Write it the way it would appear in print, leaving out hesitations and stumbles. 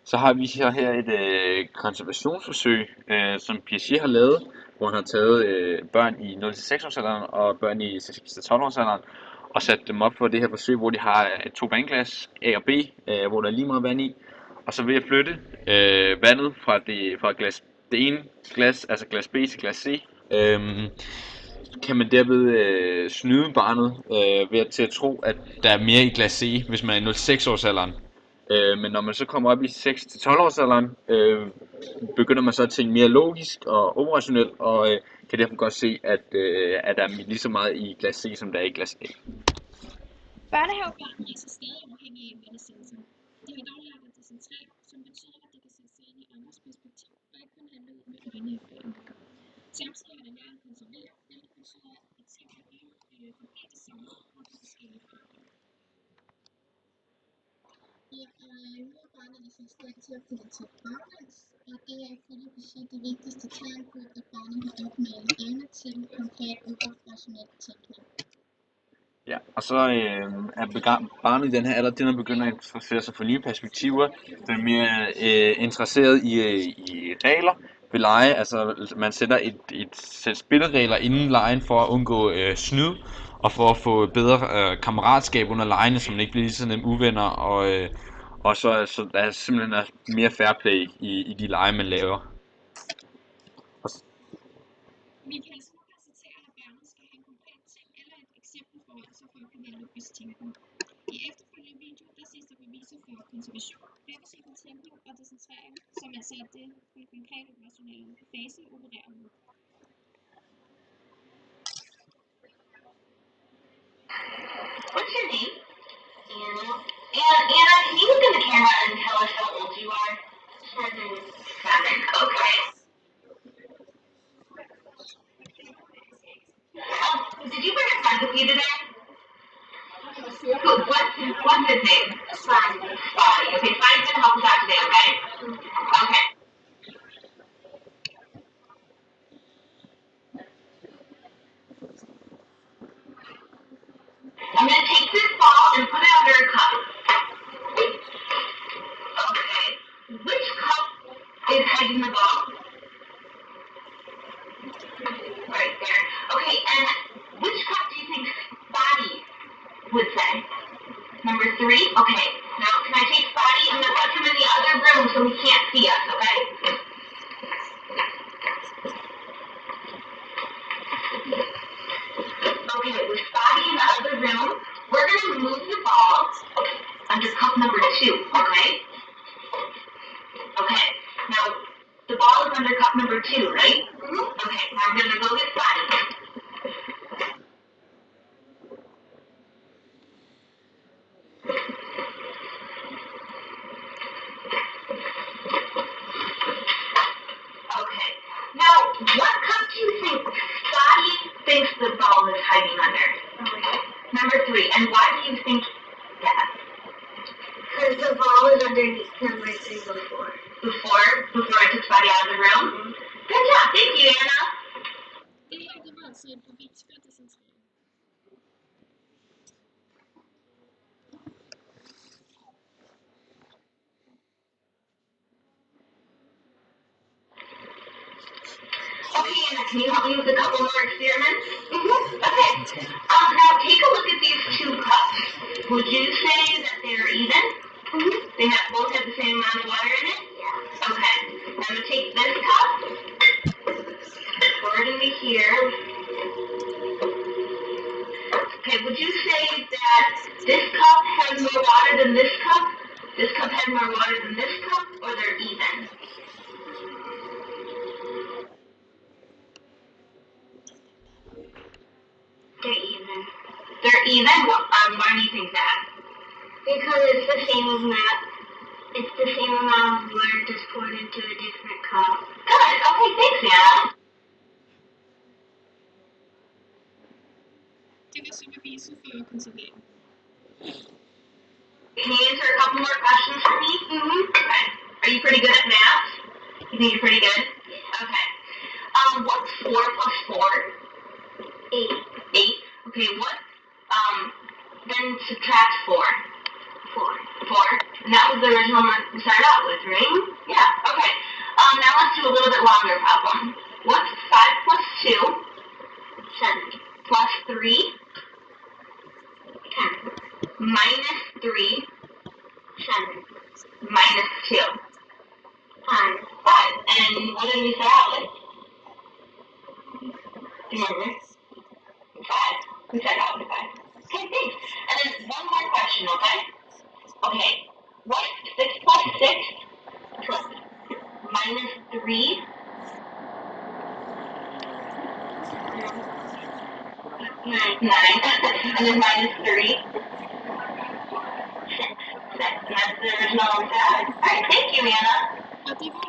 Så har vi så her et konservationsforsøg, som Piaget har lavet, hvor han har taget børn i 0-6 års alderen og børn i 6-12 års alderen og sat dem op for det her forsøg, hvor de har to vandglas, A og B, hvor der er lige meget vand i. Og så ved at flytte vandet fra det ene glas, altså glas B til glas C, kan man derved snyde barnet til at tro, at der er mere i glas C, hvis man er i 0-6 års alderen. Men når man så kommer op i 6-12 års alderen, begynder man så at tænke mere logisk og operationelt, og kan derfor godt se, at der er lige så meget i glas C, som der er i glas A. Børnehavebørn er så stadig afhængige af mattesanser. De har dog lært at decentrere, som betyder, at de kan sætte sig ind i andres perspektiv og ikke kun handle ud med egne erfaringer. Samtidig har de lært at konservere, hvilket betyder, at ting kan forblive det samme og få forskellige forandringer. Nu er barnet i stand til at prioritere baglæns, og det er ifølge Piaget det vigtigste tegn på, at barnet har opnået en evne til konkret og operationel tænkning. Ja, og så er barnet i den her alder, den begynder at interessere sig for nye perspektiver. Den er mere interesseret i regler ved lege. Altså man sætter et sæt spilleregler inden legen for at undgå snyd og for at få bedre kammeratskab under legene, så man ikke bliver lige så nemt uvenner. Og så der er simpelthen mere fair play i de lege, man laver. Vi kan altså nu konstatere, at børnet skal have en konkret ting eller et eksempel foran sig for at kunne være logisk tænkende. I efterfølgende video, der ses der beviser for konservation, reversibel tænkning og decentrering, som altså er det den konkrete operationelle fase opererer med. What's your name? Anna. Anna, can you look in the camera and tell us how old you are? 7. 7, okay. Did you bring a friend with you today? What's his name? Spotty. Okay, Spotty's gonna help us out today, okay? Okay. I'm gonna take this ball and put it under a cup. Okay. Which cup is hiding the ball? Right there. Okay, and which cup do you think Spotty would say? Number 3? Okay. Now, can I take Spotty? I'm going to put him in the other room so he can't see us, okay? Okay, with Spotty in the other room, we're going to move the ball under cup number 2, okay? Okay. Now, the ball is under cup number 2, right? Mm-hmm. Okay, now we're going to go get Spotty. Okay. Now, what cup do you think Spotty thinks the ball is hiding under? Number 3. And why do you think that? Because the ball is underneath number 3 before. Before I took Spotty out of the room? Mm-hmm. Good job. Thank you, Anna. Det her det var altså et bevis for decentrering. Okay, Anna, can you help me with a couple more experiments? Mm-hmm. Okay. Now take a look at these 2 cups. Would you say that they're even? Mm-hmm. They both have the same amount of water in it? Yeah. Okay. I'm going to take this cup, pour it into here. Okay, would you say that this cup has more water than this cup? This cup has more water than this cup, or they're even? They're even. They're even? Why do you think that? Because it's the same amount. It's the same amount of water just poured into a different cup. Good. Okay, thanks, Anna. Det var så beviset for konservering. Can you answer a couple more questions for me? Mm-hmm. Okay. Are you You think you're pretty good? Okay. What's 4 plus 4? 8. 8? Okay, what, then subtract 4. 4. 4. And that was the original one we started out with, right? Yeah, okay. Now let's do a little bit longer problem. What's 5 plus 2? 7. Plus 3? 10. Minus 3? 7. Minus 2? 5. 5. And what did we start out with? Do you remember? 5. We started out with 5. Okay, thanks. And then one more question, okay? Okay. What's 6 plus 6? 12. Minus 3? 9. And then minus 3? 6. 6. That's the original one we had. Alright, thank you, Anna. Og det var